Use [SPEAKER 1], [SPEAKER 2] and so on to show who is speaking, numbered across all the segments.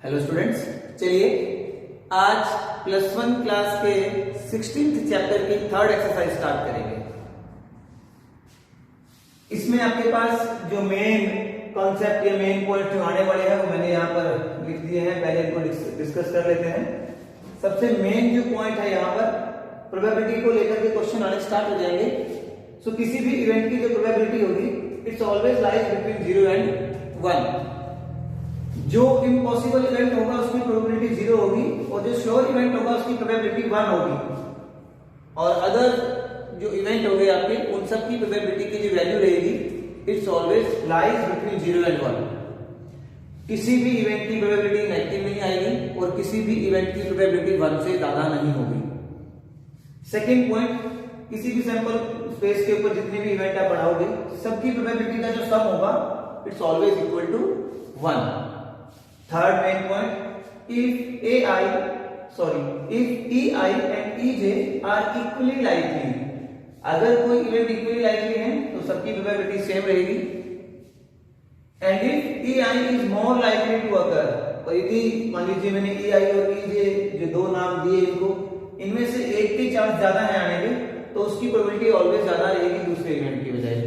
[SPEAKER 1] Hello students, चलिए आज plus one class के 16th चैप्टर की थर्ड एक्सरसाइज स्टार्ट करेंगे। इसमें आपके पास जो मेन कॉन्सेप्ट या मेन पॉइंट जो आने वाले हैं वो मैंने यहाँ पर लिख दिए हैं। पहले इनको डिस्कस कर लेते हैं। सबसे मेन जो पॉइंट है यहाँ पर प्रोबेबिलिटी को लेकर के क्वेश्चन आने स्टार्ट हो जाएंगे। सो किसी भी इवेंट की जो प्रोबेबिलिटी होगी it's always lies between 0 and 1। जो इम्पॉसिबल इवेंट होगा उसकी प्रोबेबिलिटी 0 होगी और जो श्योर इवेंट होगा उसकी प्रोबेबिलिटी 1 होगी। और अदर जो इवेंट हो गए आपके उन सब की प्रोबेबिलिटी की जो वैल्यू रहेगी it's always lies between 0 and 1। किसी भी इवेंट की प्रोबेबिलिटी नेगेटिव नहीं आएगी और किसी भी इवेंट की प्रोबेबिलिटी 1 से ज्यादा नहीं होगी। सेकेंड पॉइंट, किसी भी सैंपल स्पेस के ऊपर जितने भी इवेंट आप बढ़ाओगे सबकी प्रोबेबिलिटी का जो सम होगा it's always equal to 1। Third main point, if EI and EJ are equally likely, अगर कोई इवेंट इक्वली लाइकली है तो सबकी प्रोबेबिलिटी सेम रहेगी। And if EI is more likely to occur, और यदि मान लीजिए मैंने EI और EJ जो दो नाम दिए इनको, इनमें से एक के चांस ज्यादा है आने के तो उसकी प्रोबेबिलिटी ऑलवेज ज्यादा रहेगी दूसरे इवेंट की बजाय।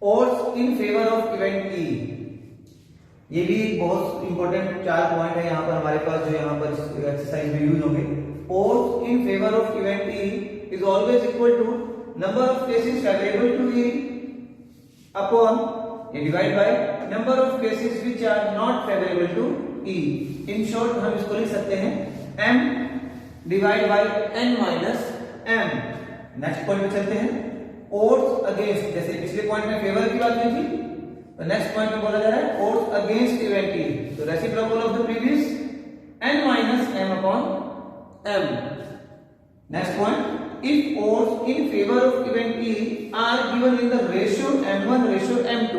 [SPEAKER 1] और in favour of event E, ये भी बहुत इंपॉर्टेंट 4 पॉइंट है यहाँ पर हमारे पास जो यहाँ पर एक्सरसाइज में यूज होंगे। और in favour of event E is always equal to number of cases favourable to E upon ये divide by number of cases which are not favourable to E। In short हम इसको लिख सकते हैं M divide by N minus M। Next point पे चलते हैं। और अगेंस्ट, जैसे पिछले पॉइंट में फेवर की बात हुई थी तो नेक्स्ट पॉइंट में बोला जा रहा है और अगेंस्ट इवेंट E, तो reciprocal of the previous N minus M upon M। Next point, if odds in favor of event E are given in the ratio M1 ratio M2,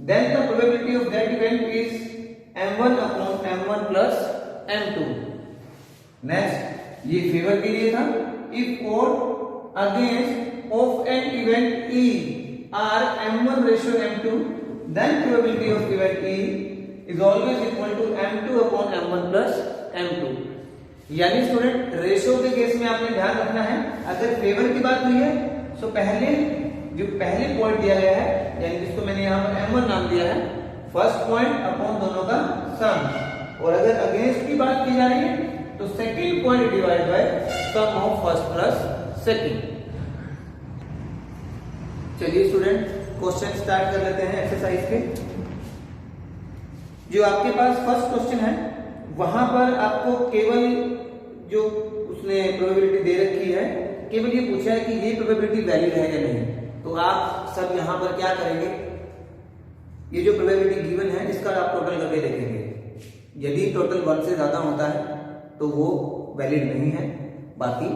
[SPEAKER 1] then the probability of that event is M1 upon M1 plus M2। Next, ये favour के लिए था। if odd against of an event E are M1 ratio M2, then probability of event E is always equal to M2 upon M1 plus M2। यानी student ratio के case में आपने ध्यान रखना है, अगर फेवर की बात हुई है तो पहले पॉइंट दिया गया है यानी जिसको मैंने यहाँ पर M1 नाम दिया है, फर्स्ट पॉइंट अपॉन दोनों का सम। और अगर अगेंस्ट की बात की जा रही है तो second point divide by sum of first plus second. चलिए स्टूडेंट क्वेश्चन स्टार्ट कर लेते हैं एक्सरसाइज के। जो आपके पास फर्स्ट क्वेश्चन है वहां पर आपको केवल जो उसने प्रोबेबिलिटी दे रखी है केवल ये पूछा है कि ये प्रोबेबिलिटी वैलिड है या नहीं। तो आप सब यहां पर क्या करेंगे, ये जो प्रोबेबिलिटी गिवन है इसका आप टोटल करके देखेंगे। यदि टोटल 1 से ज्यादा होता है तो वो वैलिड नहीं है, बाकी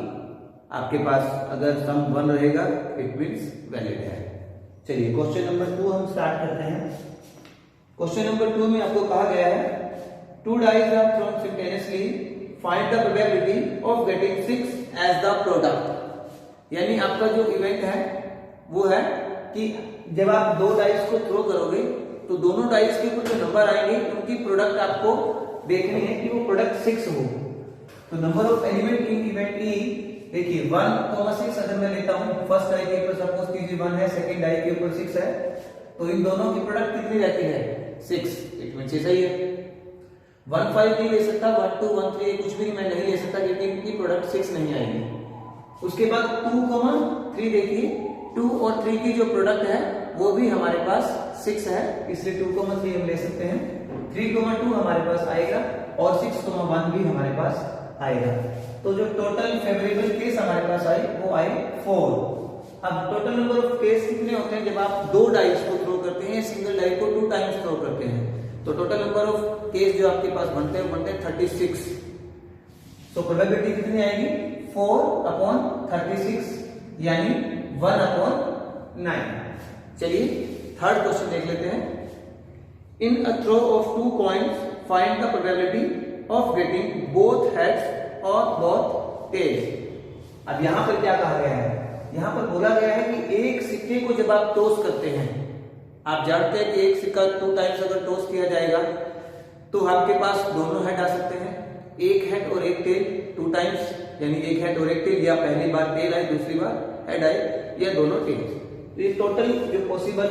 [SPEAKER 1] आपके पास अगर सम 1 रहेगा इट मींस वैलिड है। चलिए क्वेश्चन नंबर 2 हम स्टार्ट करते हैं। क्वेश्चन नंबर 2 में आपको कहा गया है 2 dice are thrown simultaneously, find the probability of getting 6 as the product। यानी आपका जो इवेंट है वो है कि जब आप 2 डाइस को थ्रो करोगे तो दोनों डाइस के ऊपर जो नंबर आएंगे उनकी प्रोडक्ट आपको देखनी है कि वो प्रोडक्ट 6 हो। तो number of element in event E, देखिए 1,6 अगर मैं लेता हूं, फर्स्ट डाई के ऊपर सपोज कीजिए 1 है, सेकंड डाई के ऊपर 6 है, तो इन दोनों की प्रोडक्ट कितनी रहती है 6। इट मींस सही है। 1 5 नहीं ले सकता, 1 2 1 3 कुछ भी मैं नहीं ले सकता क्योंकि इनकी प्रोडक्ट 6 नहीं आएगी। उसके बाद 2,3 देखिए, 2 और 3 की जो प्रोडक्ट है वो भी हमारे पास 6 है, इसलिए 2,3 हम ले सकते हैं। 3,2 हमारे पास आएगा और 6,1 भी हमारे पास आएगा। तो जो टोटल फेवरेबल केस हमारे पास आई वो आई 4। अब टोटल नंबर ऑफ केस कितने होते हैं जब आप 2 डाइस को थ्रो करते हैं, सिंगल डाई को 2 टाइम्स थ्रो करते हैं, तो टोटल नंबर ऑफ केस जो आपके पास बनते हैं 36। तो प्रोबेबिलिटी कितनी आएगी 4 अपॉन 36 यानी 1 अपॉन 9। चलिए थर्ड क्वेश्चन देख लेते हैं। In a throw of 2 coins find the probability of getting both heads or both tails. अब यहां पर क्या कहा गया है, यहां पर बोला गया है कि एक सिक्के को जब आप टॉस करते हैं, आप जानते हैं कि एक सिक्का 2 टाइम्स अगर टॉस किया जाएगा तो आपके पास दोनों हेड आ सकते हैं, एक हेड और एक टेल, 2 टाइम्स, यानी एक हेड और एक टेल, या पहली बार टेल आई दूसरी बार हेड आई, या दोनों टेल्स। तो ये टोटल जो पॉसिबल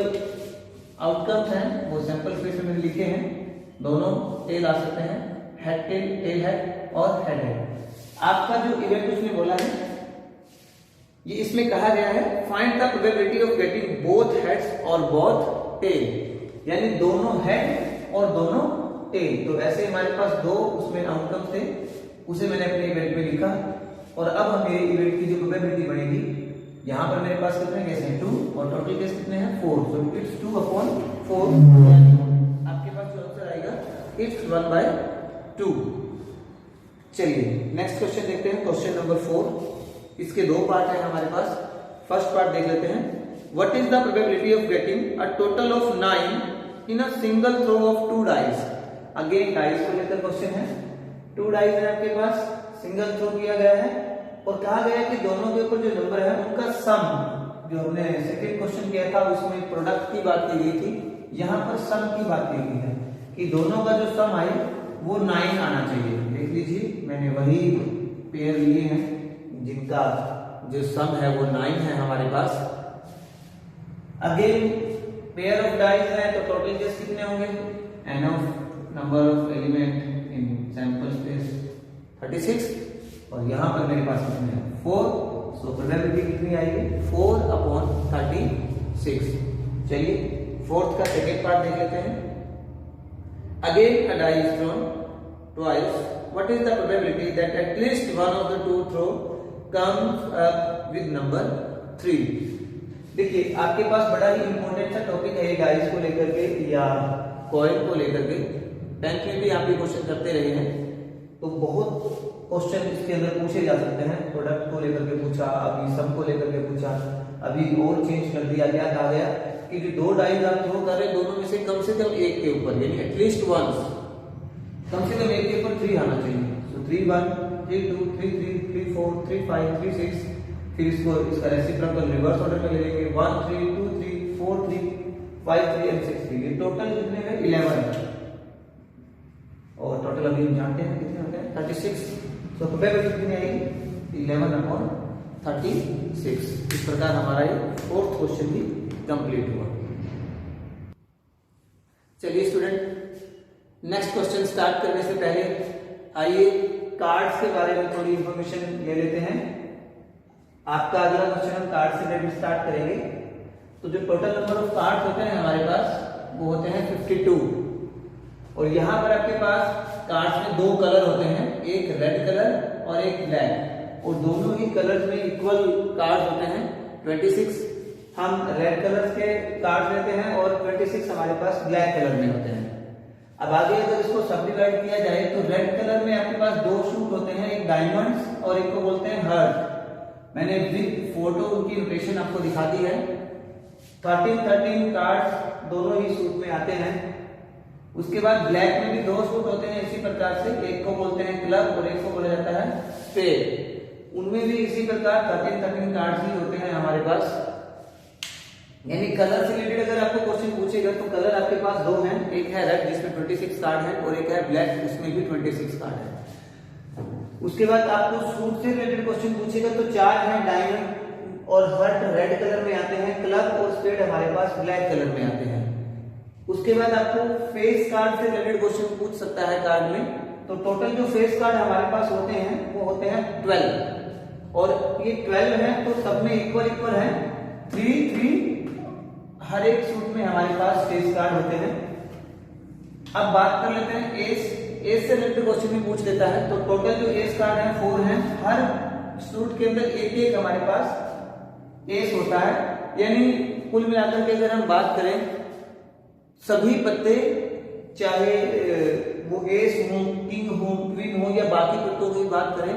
[SPEAKER 1] आउटकम्स हैं वो सैंपल स्पेस में मैंने लिखे हैं। दोनों टेल आ सकते हैं, हेड टेल, टेल हेड और हेड हेड। आपका जो इवेंट उसने बोला है, ये इसमें कहा गया है find the probability of getting both heads or both tell, यानी दोनों हेड और दोनों टेल। तो ऐसे हमारे पास 2 उसमें आउटकम्स थे, उसे मैंने अपने इवेंट में लिखा। और अब मेरे इवेंट की जो प्रोबेबिलिटी बनेगी, यहाँ पर मेरे पास कितने केस हैं 2, और टोटल केस कितने हैं 4, सो इट्स 2/4। आपके पास जो आंसर आएगा इट्स 1/2। चलिए नेक्स्ट क्वेश्चन देखते हैं, क्वेश्चन नंबर 4। इसके 2 पार्ट है हमारे पास। फर्स्ट पार्ट देख लेते हैं, what is the probability of getting a total of 9 in a single throw of 2 dice. Again dice को लेकर क्वेश्चन है, 2 डाइस है आपके पास, सिंगल थ्रो किया गया है और कहा गया है कि दोनों के ऊपर जो नंबर है उनका सम, जो हमने सेकंड क्वेश्चन किया था उसमें प्रोडक्ट की बात की गई थी, यहाँ पर सम की बात की गई है कि दोनों का जो सम आए वो 9 आना चाहिए। देख लीजिए मैंने वही पेयर लिए हैं जिनका जो सम है वो 9 है हमारे पास। अगेन पेयर ऑफ डाइस है तो टोटल केस कितने होंगे, n of number of element in sample space 36, और यहाँ पर मेरे पास कितने हैं 4, सो प्रोबेबिलिटी कितनी आएगी 4/36। चलिए फोर्थ का सेकेंड पार्ट देख लेते हैं। Again a die is thrown twice, what is the probability that at least one of the 2 throw comes up with number 3। देखिए आपके पास बड़ा ही इंपॉर्टेंट सा टॉपिक है डाइस को लेकर के या कॉइन को लेकर के, 10th में भी आप ये क्वेश्चन करते रहे हैं, तो बहुत क्वेश्चन इसके अंदर पूछे जा सकते हैं। प्रोडक्ट को लेकर के पूछा, अभी सम को लेकर के पूछा, अभी और चेंज कर दिया, क्या कहा गया कि जो 2 डाइस आप थ्रो कर रहे हैं दोनों में से कम एक के ऊपर, यानी एटलीस्ट वंस कम से कम एक के ऊपर 3 आना चाहिए। सो 3 1 3 2 3 3 3 4 3 5 3 6, फिर इसको इसका रेसिप्रोकल रिवर्स ऑर्डर में ले लेंगे 1 3 2 3 4 3 5 3 एंड 6 3। ये टोटल कितने हैं 11, और टोटल अभी हम जानते हैं कितने होते हैं 36। तो प्रोबेबिलिटी कितनी आएगी 11/36। इस प्रकार हमारा ये 4th क्वेश्चन भी कंप्लीट हुआ। चलिए स्टूडेंट नेक्स्ट क्वेश्चन स्टार्ट करने से पहले आइए कार्ड्स के बारे में थोड़ी इंफॉर्मेशन ले लेते हैं। आपका अगला क्वेश्चन हम कार्ड से रिलेटेड स्टार्ट करेंगे। तो जो टोटल नंबर ऑफ कार्ड्स होते हैं हमारे पास वो होते हैं 52, और यहाँ पर आपके पास कार्ड्स में 2 कलर होते हैं, एक रेड कलर और एक ब्लैक, और दोनों ही कलर्स में इक्वल कार्ड्स होते हैं। 26 हम रेड कलर के कार्ड लेते हैं और 26 हमारे पास ब्लैक कलर में होते हैं। अब आगे अगर इसको सब डिवाइड किया जाए तो रेड कलर में आपके पास 2 शूट होते हैं, एक डायमंड्स और एक को बोलते हैं हर्ट। मैंने विद फोटो उनकी रोटेशन आपको दिखा दी है। 13 कार्ड्स दोनों ही सूट में आते हैं। उसके बाद ब्लैक में भी 2 सूट होते हैं इसी प्रकार से, एक को बोलते हैं क्लब और एक को बोला जाता है स्पेड। उनमें भी इसी प्रकार 13 कार्ड्स ही होते हैं हमारे पास। यानी कलर से रिलेटेड अगर आपको क्वेश्चन पूछेगा तो कलर आपके पास 2 हैं, एक है रेड जिसमें 26 कार्ड है और एक है ब्लैक जिसमें भी 26 कार्ड है। उसके बाद आपको सूट से रिलेटेड क्वेश्चन पूछेगा तो 4 हैं, डायमंड और हर्ट रेड कलर में आते हैं, क्लब और स्पेड हमारे पास ब्लैक कलर में आते हैं। उसके बाद आपको फेस कार्ड से रिलेटेड क्वेश्चन पूछ सकता है कार्ड में, तो टोटल जो फेस कार्ड हमारे पास होते हैं वो होते हैं 12, और ये 12 है तो सब में इक्वल है 3 हर एक सूट में हमारे पास फेस कार्ड होते हैं। अब बात कर लेते हैं एस से रिलेटेड क्वेश्चन में पूछ लेता है, तो टोटल जो एस कार्ड है 4 हैं, हर सूट के अंदर एक हमारे पास एस होता है। यानी कुल मिलाकर के अगर हम बात करें सभी पत्ते, चाहे वो एस हो, किंग हो, क्वीन हो या बाकी पत्तों की बात करें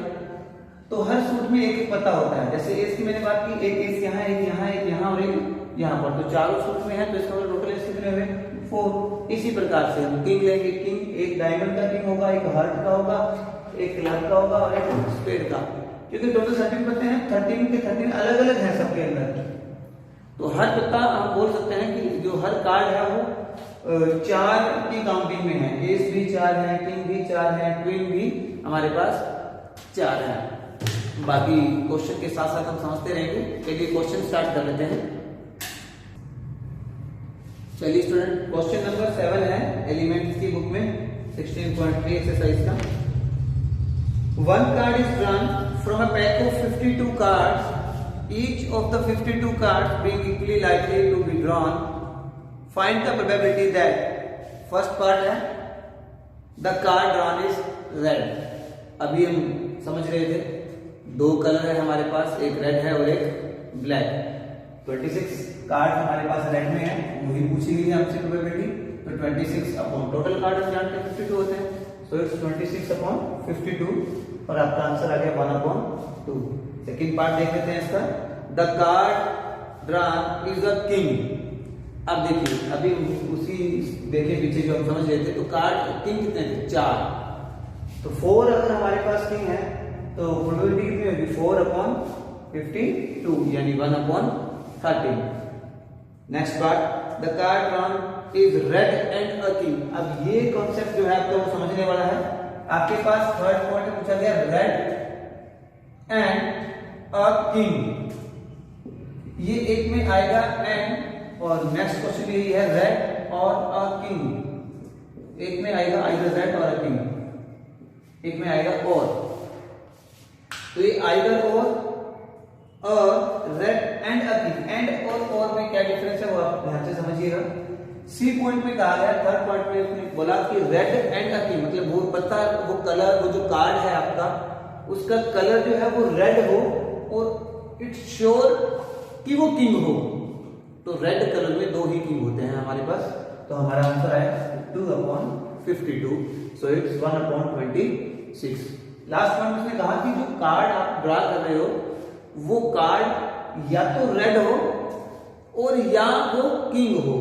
[SPEAKER 1] तो हर सूट में एक पत्ता होता है। जैसे एस की मैंने बात की, एक एस यहाँ, एक यहाँ, एक यहाँ और एक यहाँ पर, तो चारों सूट में है तो इसका टोटल एस कितने हुए 4। इसी प्रकार से हम किंग लेंगे, किंग एक डायमंड का किंग होगा, एक हार्ट का होगा, एक क्लब का होगा और एक स्पेड का, क्योंकि टोटल 13 पत्ते हैं, 13 के 13 अलग अलग हैं सबके अंदर। तो हर पत्ता हम बोल सकते हैं कि जो हर कार्ड है वो 4 की काउंटिंग में है, एस भी 4 है, किंग भी 4 है, क्वीन भी हमारे पास 4 है। बाकी क्वेश्चन के साथ साथ हम समझते रहेंगे। चलिए क्वेश्चन स्टार्ट कर लेते हैं। चलिए स्टूडेंट, क्वेश्चन नंबर 7 है एलिमेंट्स की बुक में 16.3 एक्सरसाइज का। One card is drawn from a pack of 52 cards. Each of the 52 cards being equally likely to be drawn. Find the probability that first part है the card drawn is red. अभी हम समझ रहे थे 2 colour है हमारे पास, एक red है और एक ब्लैक। 26 कार्ड हमारे पास रेड में है, वही पूछी गई है हमसे प्रोबेबिलिटी। तो 26 अपॉन टोटल कार्ड हम जानते हैं 52 होते हैं, सो इट्स 26 अपॉन 52 और आपका आंसर आ गया 1/2। सेकेंड पार्ट देख लेते हैं इसका। The card drawn is a king. अब देखिए, अभी उसी देखे पीछे जो हम समझ रहे थे, तो कार्ड किंग कितने थे? 4। तो 4 अगर हमारे पास किंग है तो प्रोबेबिलिटी कितनी होगी? 4/52 यानी 1/13। Next part, the card drawn is red and a king. अब ये कॉन्सेप्ट जो है आपको वो समझने वाला है। आपके पास थर्ड पॉइंट में पूछा गया रेड एंड अ किंग, ये एक में आएगा एंड, और नेक्स्ट क्वेश्चन यही है रेड और अ किंग। एक में आएगा आइदर रेड और अ किंग, एक में आएगा और। तो ये either or a red and a king, and or में क्या डिफरेंस है वो आप ध्यान से समझिएगा। सी पॉइंट में कहा गया, थर्ड पॉइंट में उसने बोला कि रेड एंड अ किंग, मतलब वो पता वो कलर, वो जो कार्ड है आपका, उसका कलर जो है वो रेड हो और इट्स श्योर कि वो किंग हो। तो रेड कलर में 2 ही किंग होते हैं हमारे पास। तो हमारा आंसर आया 2/52, सो इट्स 1/26। लास्ट पॉइंट उसने कहा कि जो कार्ड आप ड्रा कर रहे हो वो कार्ड या तो रेड हो और या वो किंग हो,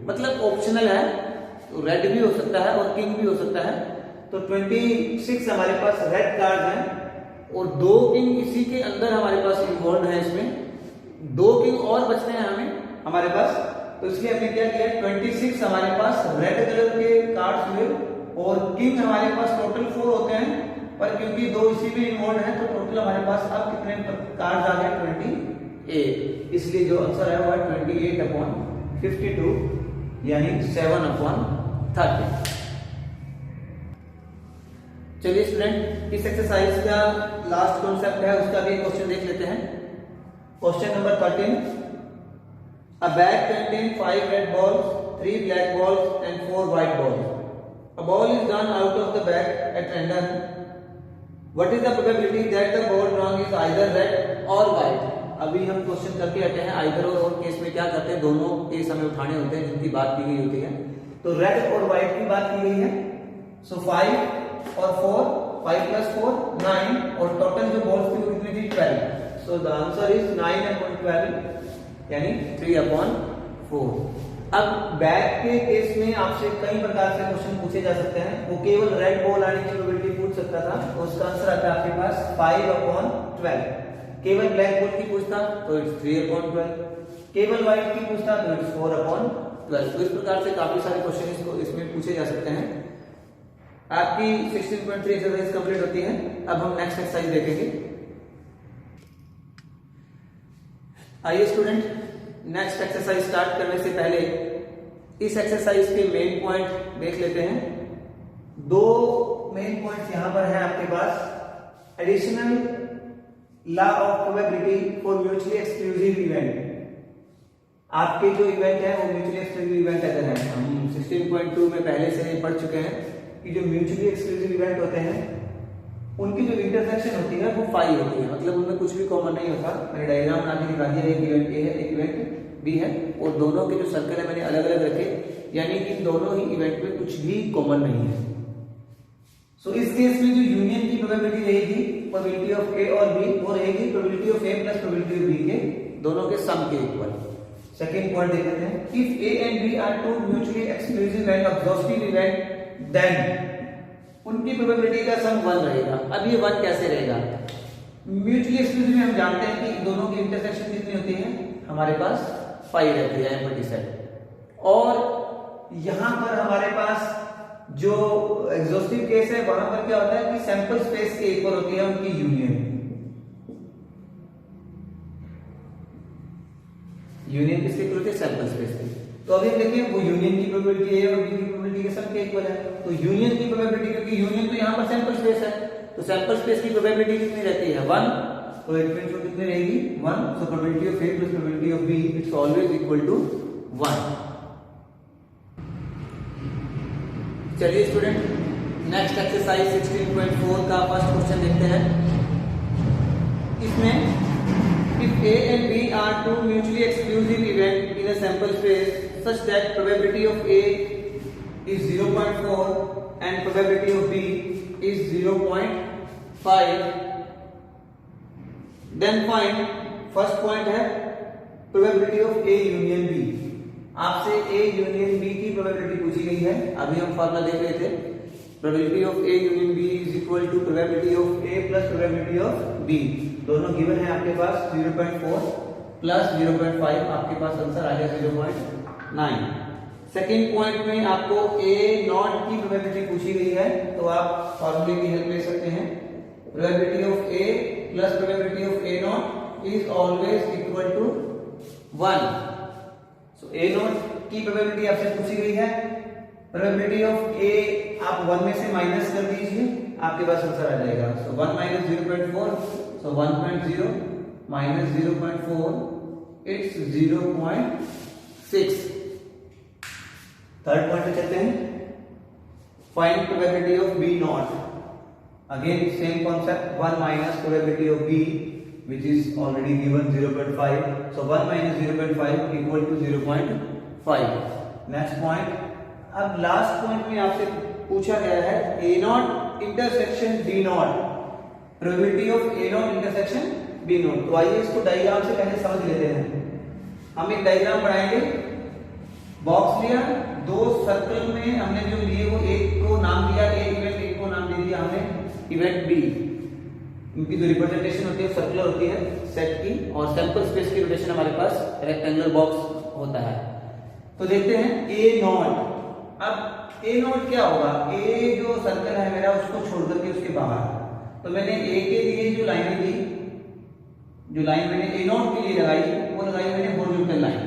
[SPEAKER 1] मतलब ऑप्शनल है। तो रेड भी हो सकता है और किंग भी हो सकता है। तो 26 हमारे पास रेड कार्ड है और 2 किंग इसी के अंदर हमारे पास इन्वॉल्व है। इसमें 2 किंग और बचते हैं हमारे पास। तो इसलिए हमने क्या किया, 26 हमारे पास रेड कलर के कार्ड्स हुए और किंग हमारे पास टोटल 4 होते हैं, पर क्योंकि 2 इसी में इन्वॉल्व है तो टोटल हमारे पास अब कितने कार्ड्स आ गए? 28। इसलिए जो आंसर है वो है 28/52 यानी 7/30। चलिए स्टूडेंट, इस एक्सरसाइज का लास्ट कॉन्सेप्ट है, उसका भी क्वेश्चन देख लेते हैं। Question number 13, a bag contains 5 red balls, 3 black balls and 4 white balls. A ball is drawn out of the bag at random. What is the probability that the ball drawn is either red or white? अभी हम question करके हटे हैं। Either और case में क्या करते हैं, दोनों केस हमें उठाने होते हैं जिनकी बात की गई होती है। तो रेड और व्हाइट की बात की गई है। सो 5 और 4, 5 + 4 9, और टोटल जो बॉल्स थी वो कितनी थी? 12। सो द आंसर इज 9/12 यानी 3/4। अब बैग के केस में आपसे कई प्रकार से क्वेश्चन पूछे जा सकते हैं। वो केवल रेड बॉल आने की प्रोबेबिलिटी पूछ सकता था, उसका आंसर आता है आपके पास 5/12। केवल ब्लैक बॉल की पूछता तो इट्स 3/12। केवल व्हाइट की पूछता तो इट्स 4/12। तो इस प्रकार से काफी सारे क्वेश्चन इसमें पूछे जा सकते हैं। आपकी 16.3 एक्सरसाइज कंप्लीट होती है। अब हम नेक्स्ट एक्सरसाइज देखेंगे। आइए स्टूडेंट, नेक्स्ट एक्सरसाइज स्टार्ट करने से पहले इस एक्सरसाइज के मेन पॉइंट देख लेते हैं। 2 मेन पॉइंट्स यहां पर है आपके पास। Additional law of probability for mutually exclusive event. आपके जो इवेंट है वो म्यूचुअली एक्सक्लूसिव इवेंट अगर है, हम 16.2 में पहले से ही पढ़ चुके हैं कि जो म्यूचुअली एक्सक्लूसिव इवेंट होते हैं उनकी जो इंटरसेक्शन होती है वो 5 होती है, मतलब उनमें कुछ भी कॉमन नहीं होता। मैंने डायग्राम बना के दिखा दिया, एक इवेंट ए है, एक इवेंट बी है, और दोनों के जो सर्कल है मैंने अलग अलग रखे, यानी कि दोनों ही इवेंट में कुछ भी कॉमन नहीं है। सो इस केस में जो यूनियन की प्रोबेबिलिटी रहेगी, प्रोबेबिलिटी ऑफ ए और बी, वो रहेगी probability of A plus probability of B के दोनों के सम के इक्वल। सेकेंड पॉइंट देख लेते हैं। If A and B are 2 mutually exclusive and exhaustive event, then उनकी प्रोबेबिलिटी का सम 1 रहेगा। अब ये 1 कैसे रहेगा? म्यूचुअली एक्सक्लूसिव में हम जानते हैं कि दोनों की इंटरसेक्शन कितनी होती है, हमारे पास 5 रहती है एम्पटी सेट, और यहां पर हमारे पास जो एग्जॉस्टिव केस है वहां पर क्या होता है कि सैंपल स्पेस के ऊपर होती है उनकी यूनियन किसके इक्वल होती है? सैंपल स्पेस की। तो अभी हम देखें वो यूनियन की प्रोबेबिलिटी ए और बी की प्रोबेबिलिटी के सब के इक्वल है। तो यूनियन की प्रोबेबिलिटी, क्योंकि यूनियन तो यहाँ पर सैंपल स्पेस है, तो सैंपल स्पेस की प्रोबेबिलिटी कितनी रहती है? 1। तो इट मींस वो कितनी रहेगी? 1। So probability of A plus probability of B it's always equal to 1। चलिए स्टूडेंट, नेक्स्ट एक्सरसाइज 16.4 का फर्स्ट क्वेश्चन देखते हैं। इसमें if A and B are two mutually exclusive events in a sample space such that probability of A is 0.4 and probability of B is 0.5, then find first point है probability of A union B। आपसे A union B की probability पूछी गई है। अभी हम formula देख रहे थे, probability of A union B is equal to probability of A plus probability of B। दोनों गिवन है आपके पास 0.4 प्लस 0.5, आपके पास आंसर आ गया 0.9। सेकेंड पॉइंट में आपको A नॉट की प्रोबेबिलिटी पूछी गई है, तो आप फॉर्मूले की हेल्प ले सकते हैं। Probability of A plus probability of A not is always equal to 1। So A not की प्रोबेबिलिटी आपसे पूछी गई है, प्रोबेबिलिटी ऑफ A आप 1 में से माइनस कर दीजिए, आपके पास आंसर आ जाएगा। सो 1 minus 0.4, so 1.0 minus 0.4 it's 0.6। Third point पे चलते हैं, find probability of B not. Again same concept, 1 minus probability of B which is already given 0.5, so 1 minus 0.5 equal to 0.5। Next point, अब लास्ट पॉइंट में आपसे पूछा गया है A not intersection B not, probability of A not intersection B not. तो आइए इसको diagram से पहले समझ लेते हैं। हम एक डायग्राम बनाएंगे, बॉक्स लिया, दो सर्कल में हमने जो लिए वो एक को नाम दिया A इवेंट, एक को नाम दे दिया हमने इवेंट B। इनकी जो रिप्रेजेंटेशन होती है सर्कुलर होती है सेट की, और सैंपल स्पेस की रोटेशन हमारे पास रेक्टेंगुलर बॉक्स होता है। तो देखते हैं A नॉट। अब A नॉट क्या होगा? A जो सर्कल है मेरा उसको छोड़ करके उसके बाहर, तो मैंने A के लिए जो लाइनें दी, जो लाइन मैंने A नॉट के लिए लगाई वो लगाई मैंने हॉरिजॉन्टल लाइन,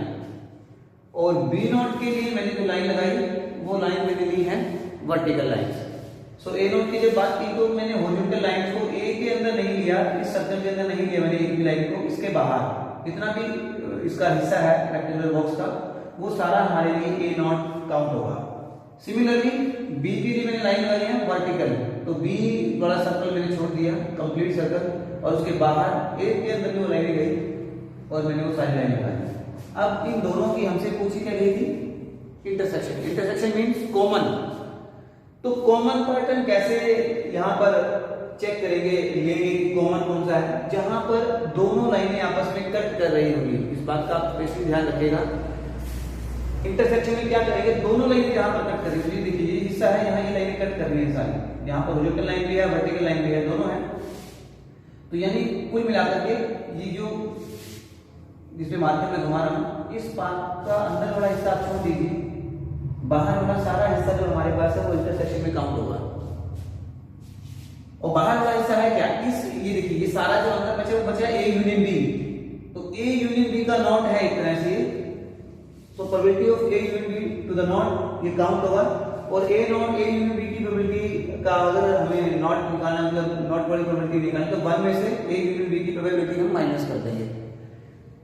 [SPEAKER 1] और B नॉट के लिए मैंने जो लाइन लगाई वो लाइन मैंने ली है vertical line. So A not की जब बात की तो मैंने हॉरिजॉन्टल लाइन को A के अंदर नहीं लिया, इस सर्कल के अंदर नहीं लिया मैंने एक भी लाइन को, इसके बाहर जितना भी इसका हिस्सा है रेक्टेंगुलर बॉक्स का वो सारा हमारे लिए A नॉट काउंट होगा। सिमिलरली B के लिए मैंने लाइन लगाई है वर्टिकल, तो B बड़ा सर्कल मैंने छोड़ दिया कंप्लीट सर्कल, और उसके बाहर A के अंदर भी वो लाइनें गई और मैंने वो सारी लाइनें लगाई। अब इन दोनों की हमसे पूछी क्या गई थी? इंटरसेक्शन। Intersection means common. तो कॉमन पैटर्न कैसे यहाँ पर चेक करेंगे, लेंगे कि कॉमन कौन सा है? जहां पर दोनों लाइनें आपस में कट कर रही होगी, इस बात का आप स्पेशली ध्यान रखिएगा। इंटरसेक्शन में क्या करेंगे? दोनों लाइनें जहां पर कट कर रही है, देखिए ये हिस्सा है, यहाँ ये लाइनें कट कर रही है सारी, यहाँ पर हॉरिजॉन्टल लाइन भी है वर्टिकल लाइन भी है, दोनों है। तो यानी कुल मिलाकर के ये जो जिसमें मार्कर में घुमा रहा हूं, इस पार्ट का अंदर वाला हिस्सा आप छोड़ दीजिए, बाहर वाला सारा हिस्सा जो हमारे पास है वो इंटरसेक्शन में काउंट होगा। और बाहर वाला हिस्सा है क्या? ये देखिए ये सारा जो अंदर बचा वो बचा A यूनियन B। तो A यूनियन B का नॉट है एक तरह से, तो probability of A union B to the not ये काउंट होगा। और A not A union B की प्रोबेबिलिटी का अगर हमें नॉट निकालना, मतलब नॉट वाली प्रोबेबिलिटी निकालनी, तो 1 में से A यूनियन B की प्रोबेबिलिटी हम माइनस कर देंगे,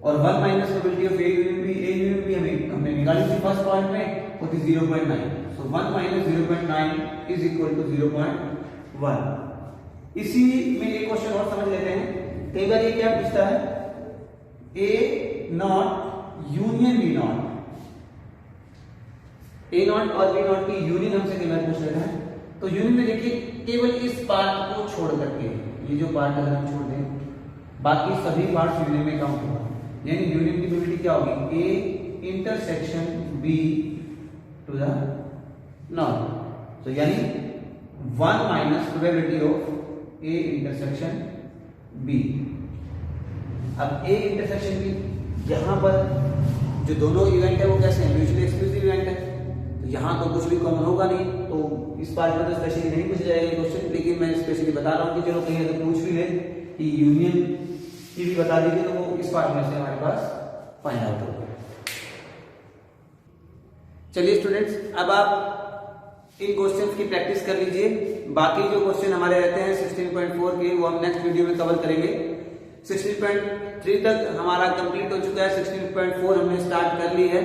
[SPEAKER 1] और 1 minus probability of A union B हमने निकाली थी फर्स्ट पॉइंट में, वो थी 0.9। सो 1 माइनस 0.9 इज इक्वल टू 0.1। इसी में एक क्वेश्चन और समझ लेते हैं। कई बार ये क्या पूछता है? A not union B not, A not और B नॉट की यूनियन हमसे कई बार पूछ लेते हैं। तो यूनियन में देखिए केवल इस पार्ट को छोड़ करके, ये जो पार्ट अगर हम छोड़ दें, बाकी सभी पार्ट यूनियन में काउंट होगा। यानी यूनियन की प्रोबेबिलिटी क्या होगी? A intersection B to the not. तो यानी 1 minus probability of A intersection B। अब A इंटरसेक्शन B, यहां पर जो दोनों इवेंट है वो कैसे है? म्यूचुअली एक्सक्लूसिव इवेंट है, तो यहाँ तो कुछ भी कॉमन होगा नहीं, तो इस पार्ट में तो स्पेशली नहीं पूछा जाएगा क्वेश्चन, लेकिन मैं स्पेशली बता रहा हूँ कि चलो कहीं अगर पूछ भी ले कि यूनियन की भी बता दीजिए तो वो इस पार्ट में से हमारे पास फाइंड आउट होगा। चलिए स्टूडेंट्स, अब आप इन क्वेश्चंस की प्रैक्टिस कर लीजिए। बाकी जो क्वेश्चन हमारे रहते हैं 16.4 के वो हम नेक्स्ट वीडियो में कवर करेंगे। 16.3 तक हमारा कंप्लीट हो चुका है, 16.4 हमने स्टार्ट कर ली है।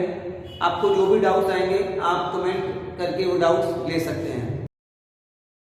[SPEAKER 1] आपको जो भी डाउट्स आएंगे आप कमेंट करके वो डाउट्स ले सकते हैं।